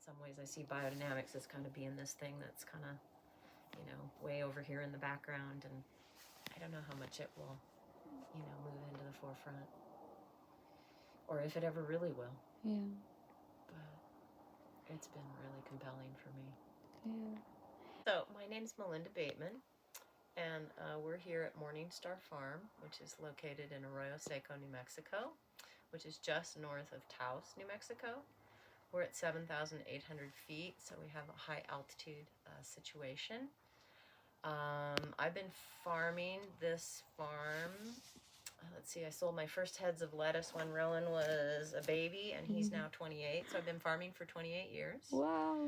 some ways I see biodynamics as kind of being this thing that's kind of, way over here in the background, and I don't know how much it will, move into the forefront, or if it ever really will. Yeah. But it's been really compelling for me. Yeah. So my name's Melinda Bateman, and we're here at Morningstar Farm, which is located in Arroyo Seco, New Mexico, which is just north of Taos, New Mexico. We're at 7,800 feet, so we have a high altitude situation. I've been farming this farm. Let's see, I sold my first heads of lettuce when Rowan was a baby, and he's now 28, so I've been farming for 28 years. Wow.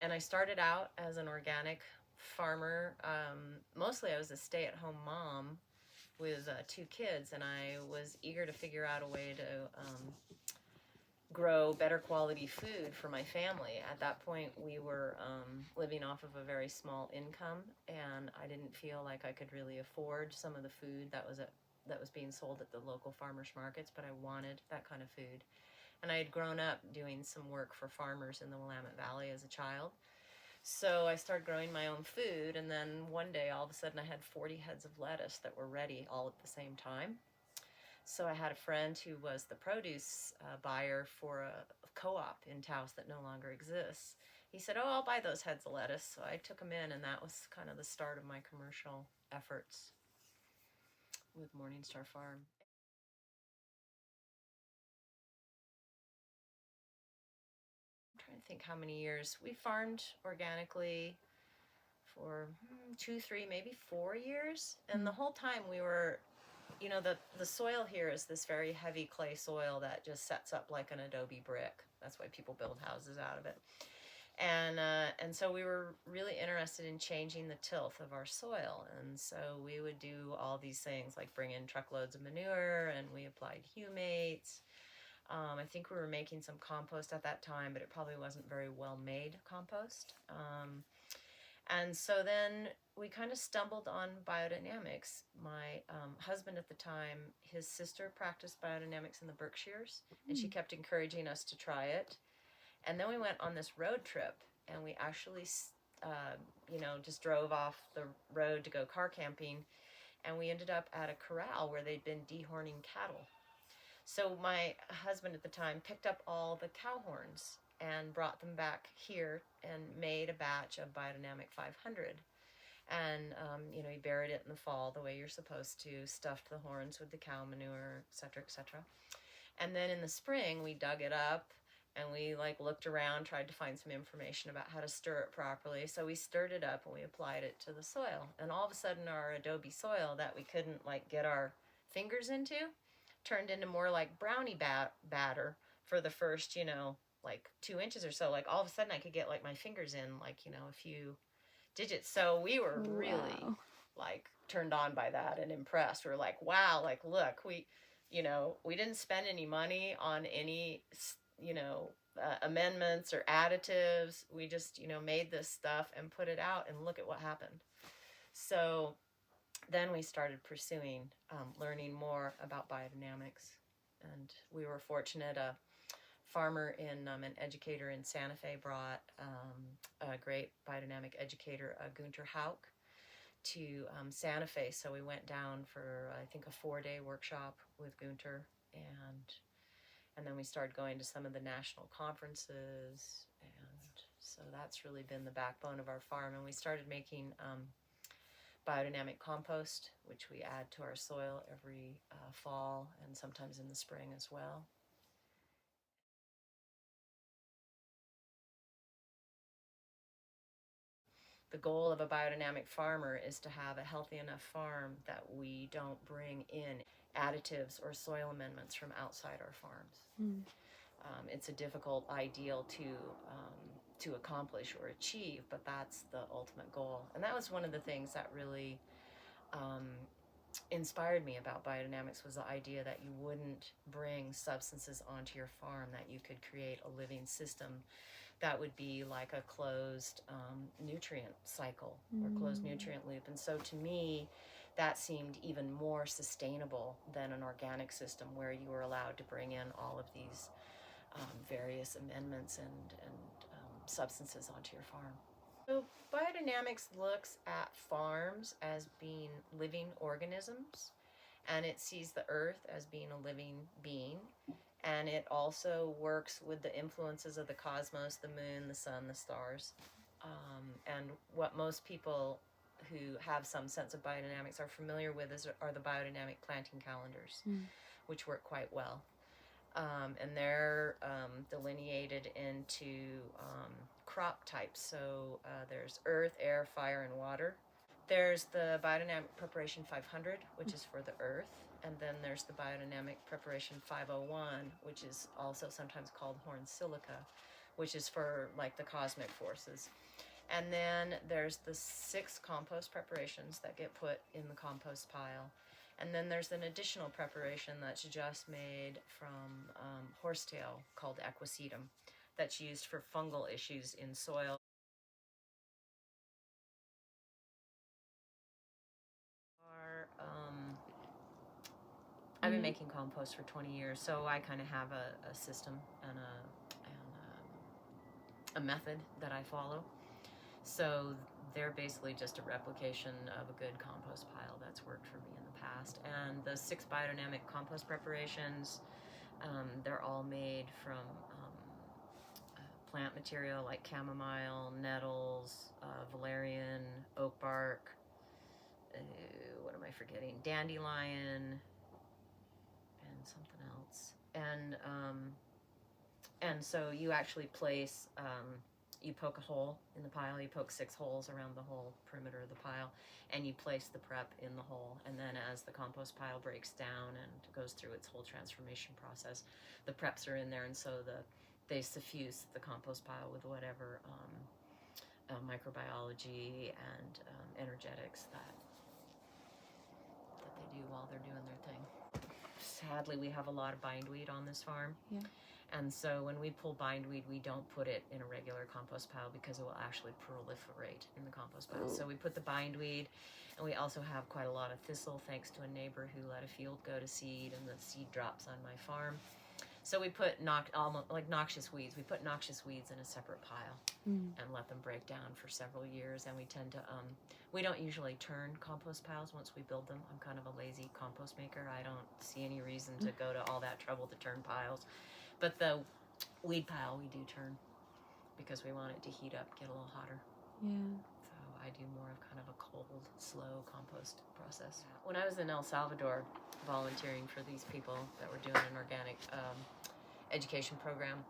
And I started out as an organic farmer. Mostly I was a stay-at-home mom with 2 kids, and I was eager to figure out a way to grow better quality food for my family. At that point, we were living off of a very small income, and I didn't feel like I could really afford some of the food that was being sold at the local farmers markets, but I wanted that kind of food. And I had grown up doing some work for farmers in the Willamette Valley as a child. So I started growing my own food, and then one day, all of a sudden, I had 40 heads of lettuce that were ready all at the same time. So I had a friend who was the produce buyer for a co-op in Taos that no longer exists. He said, "Oh, I'll buy those heads of lettuce." So I took them in, and that was kind of the start of my commercial efforts with Morningstar Farm. I'm trying to think how many years. We farmed organically for 2, 3, maybe 4 years. And the whole time we were, the soil here is this very heavy clay soil that just sets up like an adobe brick. That's why people build houses out of it. And so we were really interested in changing the tilth of our soil. And so we would do all these things like bring in truckloads of manure, and we applied humates. I think we were making some compost at that time, but it probably wasn't very well made compost. And so then we kind of stumbled on biodynamics. My husband at the time, his sister practiced biodynamics in the Berkshires, and she kept encouraging us to try it. And then we went on this road trip, and we actually, just drove off the road to go car camping, and we ended up at a corral where they'd been dehorning cattle. So my husband at the time picked up all the cow horns and brought them back here and made a batch of Biodynamic 500. And, he buried it in the fall the way you're supposed to, stuffed the horns with the cow manure, et cetera, et cetera. And then in the spring, we dug it up, and we looked around, tried to find some information about how to stir it properly. So we stirred it up and we applied it to the soil. And all of a sudden, our adobe soil that we couldn't get our fingers into turned into more like brownie batter for the first, 2 inches or so. All of a sudden I could get my fingers in a few digits. So we were really turned on by that and impressed. We were like, wow, look, we didn't spend any money on any, amendments or additives. We just, made this stuff and put it out, and look at what happened. So then we started pursuing, learning more about biodynamics. And we were fortunate, a farmer an educator in Santa Fe brought a great biodynamic educator, Gunter Hauk, to Santa Fe. So we went down for, I think, a 4-day workshop with Gunter, and then we started going to some of the national conferences, and so that's really been the backbone of our farm. And we started making biodynamic compost, which we add to our soil every fall and sometimes in the spring as well. The goal of a biodynamic farmer is to have a healthy enough farm that we don't bring in additives or soil amendments from outside our farms. It's a difficult ideal to accomplish or achieve, but that's the ultimate goal. And that was one of the things that really inspired me about biodynamics, was the idea that you wouldn't bring substances onto your farm, that you could create a living system that would be like a closed nutrient cycle or closed nutrient loop. And so to me, that seemed even more sustainable than an organic system where you were allowed to bring in all of these various amendments and substances onto your farm. So biodynamics looks at farms as being living organisms, and it sees the earth as being a living being, and it also works with the influences of the cosmos, the moon, the sun, the stars. And what most people who have some sense of biodynamics are familiar with are the biodynamic planting calendars, which work quite well. And they're delineated into crop types. So there's earth, air, fire, and water. There's the Biodynamic Preparation 500, which is for the earth. And then there's the Biodynamic Preparation 501, which is also sometimes called horn silica, which is for like the cosmic forces. And then there's the 6 compost preparations that get put in the compost pile. And then there's an additional preparation that's just made from horsetail called equisetum that's used for fungal issues in soil. I've been making compost for 20 years, so I kind of have a system and a method that I follow. So they're basically just a replication of a good compost pile that's worked for me in the past. And the 6 biodynamic compost preparations, they're all made from plant material like chamomile, nettles, valerian, oak bark, what am I forgetting? Dandelion, and something else. And so you actually place, you poke a hole in the pile, you poke 6 holes around the whole perimeter of the pile, and you place the prep in the hole. And then as the compost pile breaks down and goes through its whole transformation process, the preps are in there, and so they suffuse the compost pile with whatever microbiology and energetics that they do while they're doing their thing. Sadly, we have a lot of bindweed on this farm. Yeah. And so when we pull bindweed, we don't put it in a regular compost pile because it will actually proliferate in the compost pile. So we put the bindweed, and we also have quite a lot of thistle thanks to a neighbor who let a field go to seed, and the seed drops on my farm. So we put almost like noxious weeds. We put noxious weeds in a separate pile and let them break down for several years. And we tend to, we don't usually turn compost piles once we build them. I'm kind of a lazy compost maker. I don't see any reason to go to all that trouble to turn piles. But the weed pile we do turn because we want it to heat up, get a little hotter. Yeah. So I do more of kind of a cold, slow compost process. When I was in El Salvador volunteering for these people that were doing an organic education program,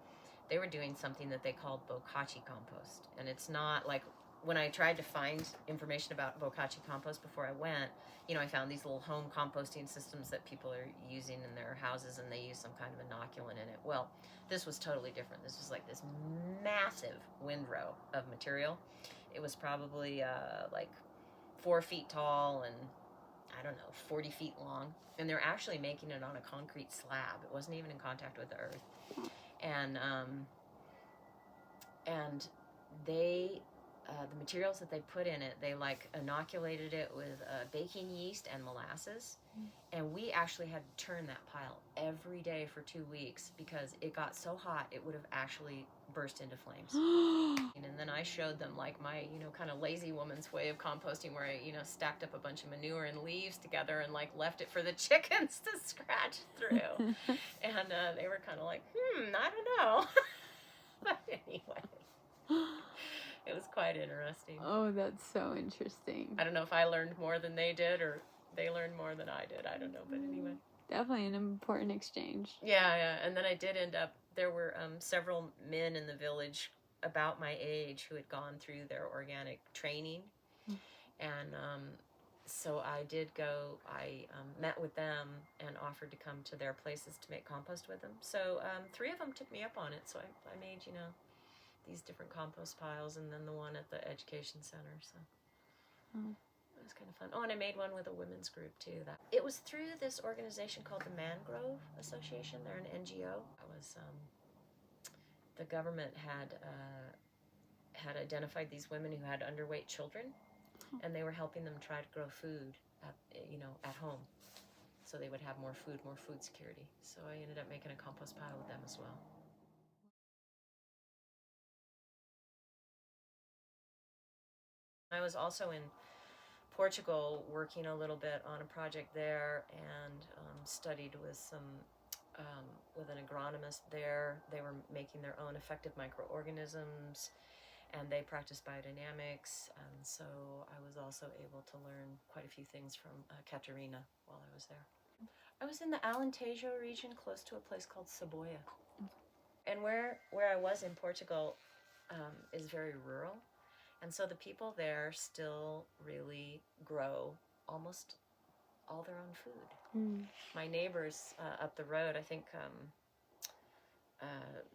they were doing something that they called bokachi compost. And it's not like, when I tried to find information about bokachi compost before I went, I found these little home composting systems that people are using in their houses, and they use some kind of inoculant in it. Well, this was totally different. This was like this massive windrow of material. It was probably like 4 feet tall and, I don't know, 40 feet long. And they're actually making it on a concrete slab. It wasn't even in contact with the earth. And they, the materials that they put in it, they like inoculated it with baking yeast and molasses. And we actually had to turn that pile every day for 2 weeks because it got so hot it would have actually burst into flames. And then I showed them like my, kind of lazy woman's way of composting, where I, stacked up a bunch of manure and leaves together and like left it for the chickens to scratch through. And they were kind of like, I don't know. But anyway, it was quite interesting. Oh, that's so interesting. I don't know if I learned more than they did or they learned more than I did. I don't know, but anyway. Definitely an important exchange. Yeah. And then I did end up, there were several men in the village about my age who had gone through their organic training. And so I did go, I met with them and offered to come to their places to make compost with them. So 3 of them took me up on it. So I made, these different compost piles, and then the one at the education center. So it was kind of fun. Oh, and I made one with a women's group too. It was through this organization called the Mangrove Association. They're an NGO. It was the government had identified these women who had underweight children, and they were helping them try to grow food at home. So they would have more food security. So I ended up making a compost pile with them as well. I was also in Portugal working a little bit on a project there, and studied with with an agronomist there. They were making their own effective microorganisms, and they practiced biodynamics, and so I was also able to learn quite a few things from Katerina while I was there. I was in the Alentejo region, close to a place called Saboya. And where I was in Portugal is very rural, and so the people there still really grow almost all their own food. My neighbors up the road, I think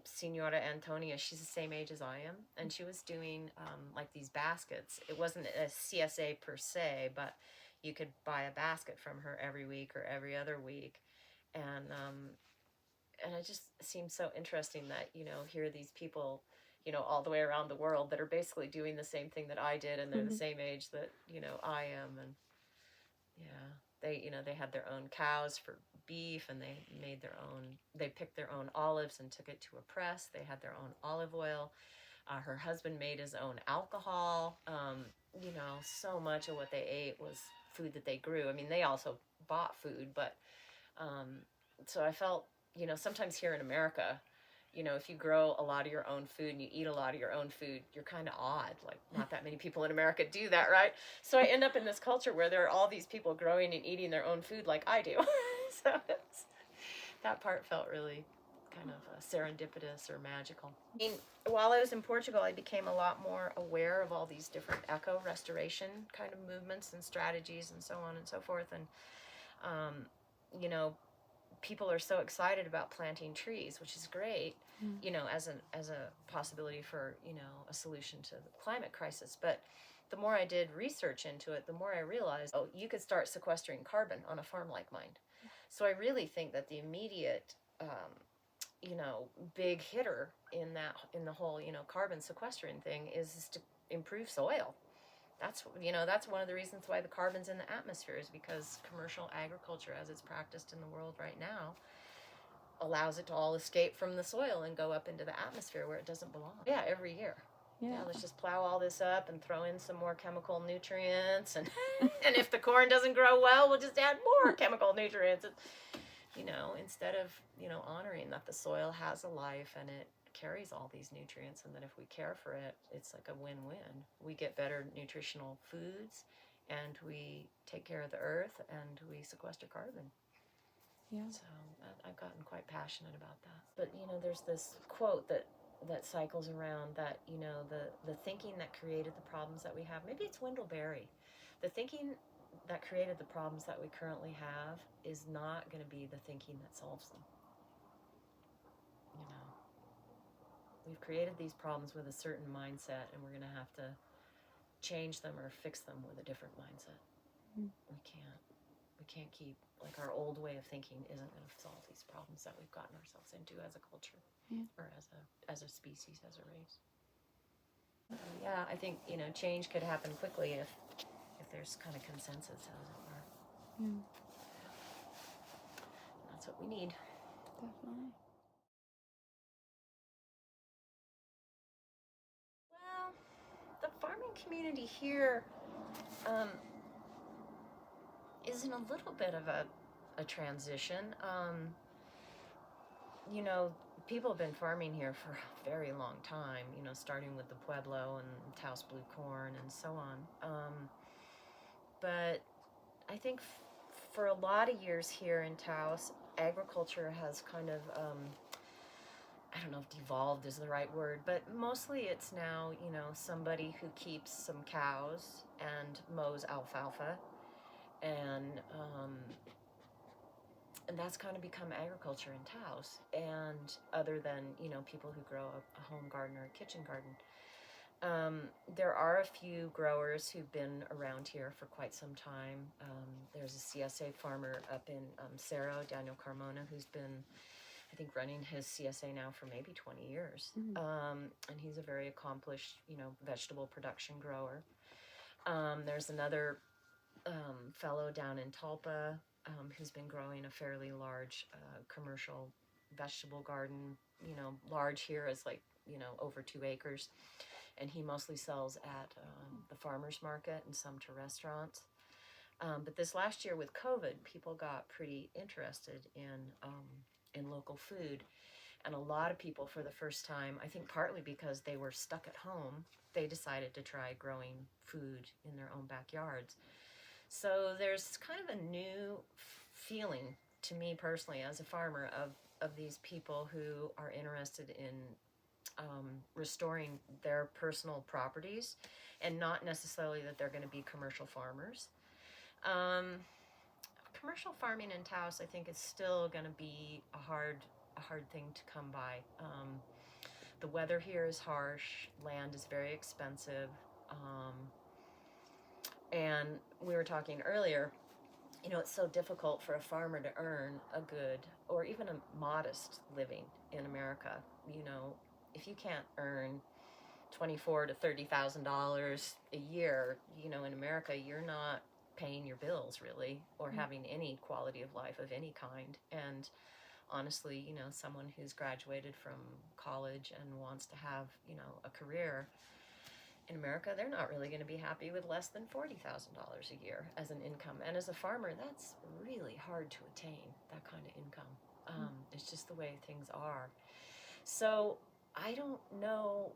Senora Antonia, she's the same age as I am, and she was doing like these baskets. It wasn't a CSA per se, but you could buy a basket from her every week or every other week, and it just seems so interesting that here are these people, all the way around the world that are basically doing the same thing that I did, and they're the same age that I am, and they had their own cows for beef, and they picked their own olives and took it to a press. They had their own olive oil. Her husband made his own alcohol. So much of what they ate was food that they grew. I mean, they also bought food, but so I felt, sometimes here in America, if you grow a lot of your own food and you eat a lot of your own food, you're kind of odd. Like, not that many people in America do that, right? So I end up in this culture where there are all these people growing and eating their own food like I do. So that part felt really kind of serendipitous or magical. I mean, while I was in Portugal, I became a lot more aware of all these different eco-restoration kind of movements and strategies and so on and so forth. And, people are so excited about planting trees, which is great, as a possibility for, a solution to the climate crisis. But the more I did research into it, the more I realized, you could start sequestering carbon on a farm like mine. So I really think that the immediate, big hitter in the whole, carbon sequestering thing is to improve soil. That's one of the reasons why the carbon's in the atmosphere, is because commercial agriculture, as it's practiced in the world right now, allows it to all escape from the soil and go up into the atmosphere where it doesn't belong. Yeah, every year. Yeah, let's just plow all this up and throw in some more chemical nutrients, and and if the corn doesn't grow well, we'll just add more chemical nutrients. Instead of honoring that the soil has a life and it carries all these nutrients, and that if we care for it, it's like a win-win. We get better nutritional foods, and we take care of the earth, and we sequester carbon. Yeah. So I've gotten quite passionate about that. But there's this quote that cycles around that the thinking that created the problems that we have. Maybe it's Wendell Berry. The thinking that created the problems that we currently have is not going to be the thinking that solves them. We've created these problems with a certain mindset, and we're going to have to change them or fix them with a different mindset. We can't keep, like, our old way of thinking isn't going to solve these problems that we've gotten ourselves into as a culture, or as a species, as a race. Yeah, I think change could happen quickly if there's kind of consensus, as it were. That's what we need. Definitely. Well, the farming community here is in a little bit of a transition. People have been farming here for a very long time, starting with the Pueblo and Taos blue corn and so on. But I think for a lot of years here in Taos, agriculture has kind of, I don't know if devolved is the right word, but mostly it's now, somebody who keeps some cows and mows alfalfa, and that's kind of become agriculture in Taos. And other than, people who grow a home garden or a kitchen garden. There are a few growers who've been around here for quite some time. There's a CSA farmer up in Cerro, Daniel Carmona, who's been, I think, running his CSA now for maybe 20 years. And he's a very accomplished, vegetable production grower. There's another fellow down in Talpa who's been growing a fairly large commercial vegetable garden. Large here is like, over 2 acres. And he mostly sells at the farmer's market and some to restaurants. But this last year with COVID, people got pretty interested in local food. And a lot of people, for the first time, I think partly because they were stuck at home, they decided to try growing food in their own backyards. So there's kind of a new feeling to me personally as a farmer of these people who are interested in restoring their personal properties, and not necessarily that they're going to be commercial farmers. Commercial farming in Taos, I think, is still going to be a hard thing to come by. The weather here is harsh. Land is very expensive. And we were talking earlier, it's so difficult for a farmer to earn a good or even a modest living in America. If you can't earn $24,000 to $30,000 a year, in America, you're not paying your bills really, or having any quality of life of any kind. And honestly, someone who's graduated from college and wants to have, a career in America, they're not really going to be happy with less than $40,000 a year as an income. And as a farmer, that's really hard to attain, that kind of income. It's just the way things are. So I don't know,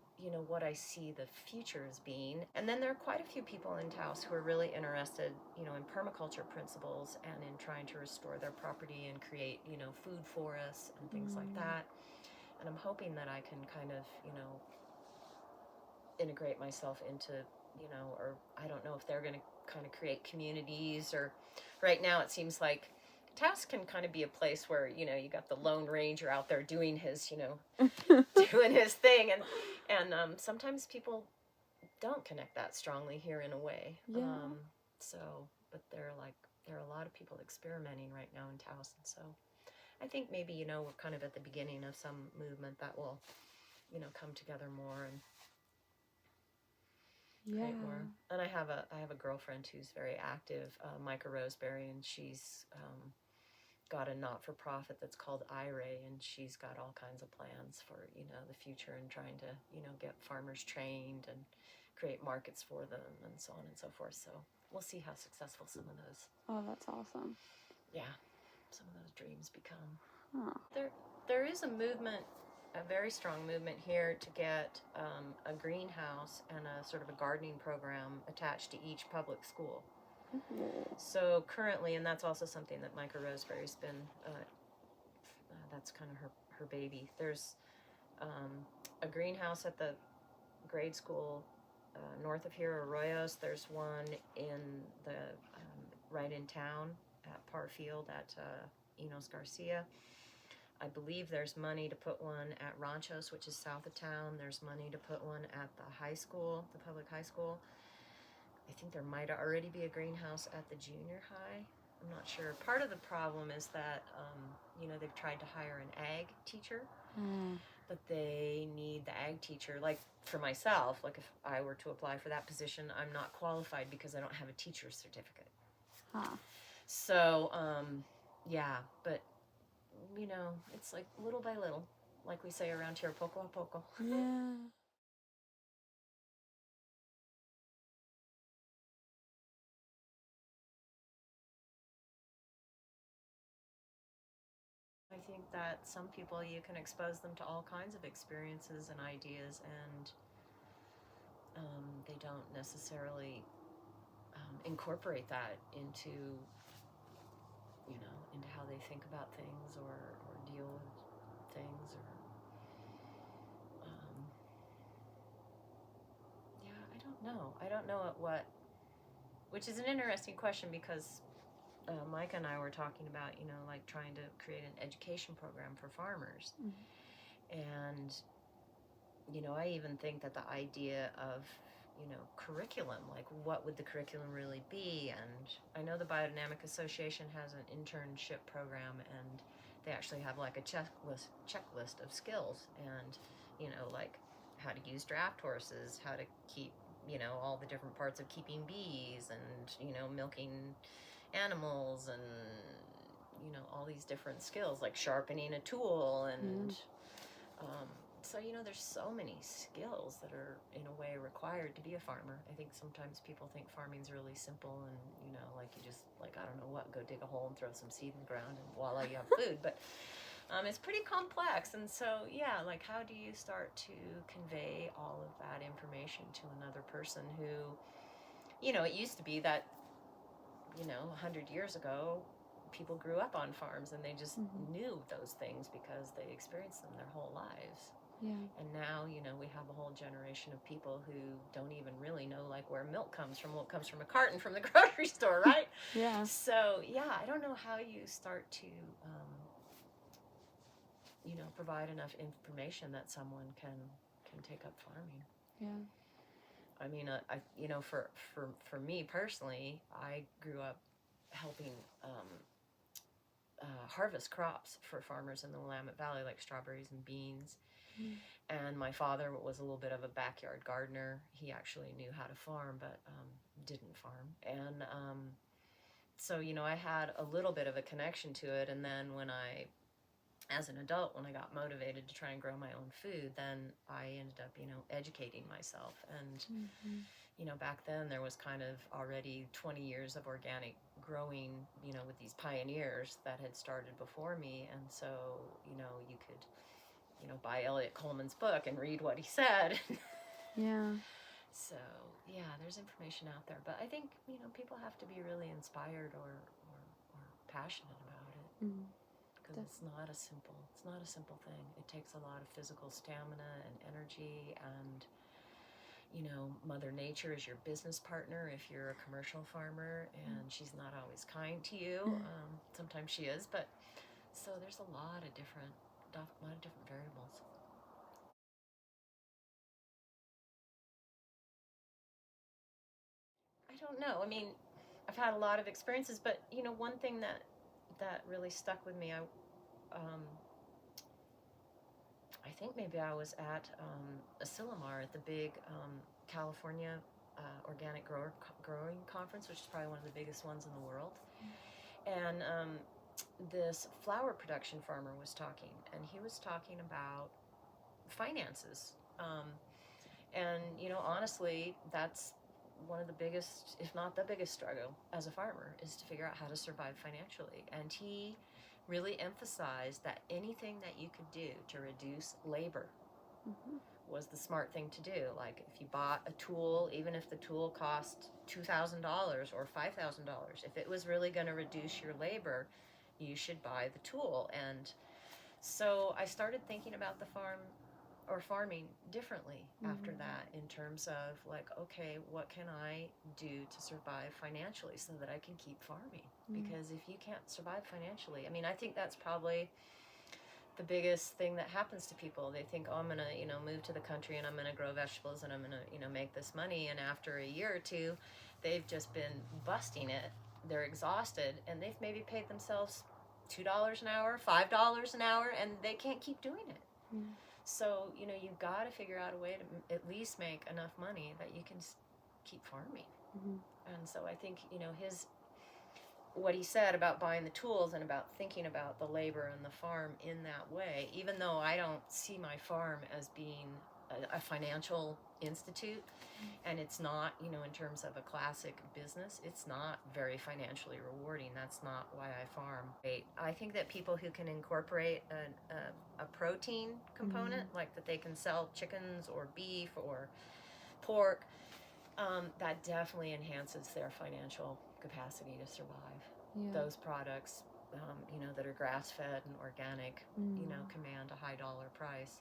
what I see the future as being. And then there are quite a few people in Taos who are really interested, in permaculture principles and in trying to restore their property and create, food forests and things like that. And I'm hoping that I can kind of, integrate myself into, or I don't know if they're going to kind of create communities, or right now it seems like Taos can kind of be a place where, you got the Lone Ranger out there doing his, doing his thing. And sometimes people don't connect that strongly here in a way. Yeah. But there are a lot of people experimenting right now in Taos. And so I think maybe, we're kind of at the beginning of some movement that will, come together more and create more. And I have a girlfriend who's very active, Micah Roseberry, and she's got a not-for-profit that's called IRA, and she's got all kinds of plans for, the future, and trying to, get farmers trained and create markets for them and so on and so forth. So we'll see how successful some of those. Oh, that's awesome. Yeah, some of those dreams become. Oh. There is a movement, a very strong movement here to get a greenhouse and a sort of a gardening program attached to each public school. So currently, and that's also something that Micah Roseberry's been, that's kind of her baby. There's a greenhouse at the grade school north of here, Arroyos. There's one in the right in town at Parr Field at Enos Garcia. I believe there's money to put one at Ranchos, which is south of town. There's money to put one at the high school, the public high school. I think there might already be a greenhouse at the junior high. I'm not sure. Part of the problem is that, they've tried to hire an ag teacher, but they need the ag teacher. Like for myself, like if I were to apply for that position, I'm not qualified because I don't have a teacher's certificate. So, but, it's like little by little, like we say around here, poco a poco. Yeah. I think that some people, you can expose them to all kinds of experiences and ideas, and they don't necessarily incorporate that into how they think about things or deal with things, or I don't know at what, which is an interesting question, because Micah and I were talking about, like trying to create an education program for farmers. And, I even think that the idea of, curriculum, like what would the curriculum really be? And I know the Biodynamic Association has an internship program, and they actually have like a checklist of skills, and, like how to use draft horses, how to keep all the different parts of keeping bees and, milking animals and, all these different skills like sharpening a tool and, so, there's so many skills that are in a way required to be a farmer. I think sometimes people think farming's really simple and, like you just like, I don't know what, go dig a hole and throw some seed in the ground and voila, you have food. But it's pretty complex. And so, yeah, like how do you start to convey all of that information to another person who, it used to be that, 100 years ago, people grew up on farms and they just knew those things because they experienced them their whole lives. Yeah. And now, we have a whole generation of people who don't even really know like where milk comes from. Well, it comes from a carton from the grocery store, right? Yeah. So, yeah, I don't know how you start to, provide enough information that someone can take up farming. Yeah. I mean, for me personally, I grew up helping harvest crops for farmers in the Willamette Valley, like strawberries and beans. And my father was a little bit of a backyard gardener. He actually knew how to farm, but didn't farm. And so, I had a little bit of a connection to it. And then as an adult, when I got motivated to try and grow my own food, then I ended up, educating myself. And, back then there was kind of already 20 years of organic growing, with these pioneers that had started before me. And so, you could, buy Elliot Coleman's book and read what he said. Yeah. So, yeah, there's information out there. But I think, people have to be really inspired or passionate about it. Because it's not a simple thing. It takes a lot of physical stamina and energy, and Mother Nature is your business partner if you're a commercial farmer, and she's not always kind to you. Sometimes she is, but so there's a lot of different variables. I don't know. I mean, I've had a lot of experiences, but one thing that really stuck with me, I think maybe I was at Asilomar at the big California organic growing conference, which is probably one of the biggest ones in the world. And this flower production farmer was talking, and he was talking about finances. And honestly, that's one of the biggest, if not the biggest struggle as a farmer, is to figure out how to survive financially. And he really emphasized that anything that you could do to reduce labor was the smart thing to do. Like if you bought a tool, even if the tool cost $2,000 or $5,000, if it was really going to reduce your labor, you should buy the tool. And so I started thinking about the farming differently after that, in terms of like, okay, what can I do to survive financially so that I can keep farming? Because if you can't survive financially, I mean, I think that's probably the biggest thing that happens to people. They think, oh, I'm gonna, move to the country and I'm gonna grow vegetables and I'm gonna, make this money. And after a year or two, they've just been busting it. They're exhausted, and they've maybe paid themselves $2 an hour, $5 an hour, and they can't keep doing it. So, you've got to figure out a way to at least make enough money that you can keep farming. And so I think, what he said about buying the tools and about thinking about the labor and the farm in that way, even though I don't see my farm as being a financial institute, and it's not, in terms of a classic business, it's not very financially rewarding. That's not why I farm. I think that people who can incorporate a protein component, like that they can sell chickens or beef or pork, that definitely enhances their financial capacity to survive. Those products, that are grass-fed and organic, command a high dollar price.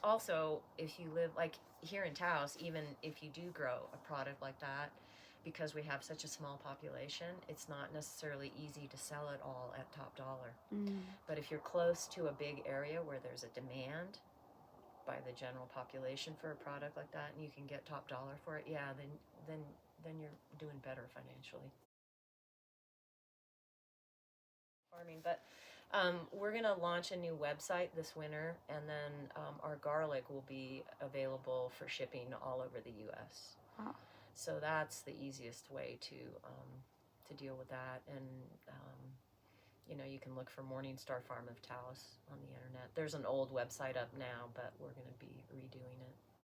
Also, if you live, like here in Taos, even if you do grow a product like that, because we have such a small population, it's not necessarily easy to sell it all at top dollar. But if you're close to a big area where there's a demand by the general population for a product like that, and you can get top dollar for it, then you're doing better financially. Farming, but We're going to launch a new website this winter, and then our garlic will be available for shipping all over the U.S. Wow. So that's the easiest way to deal with that. And you know, you can look for Morningstar Farm of Taos on the internet. There's an old website up now, but we're going to be redoing it.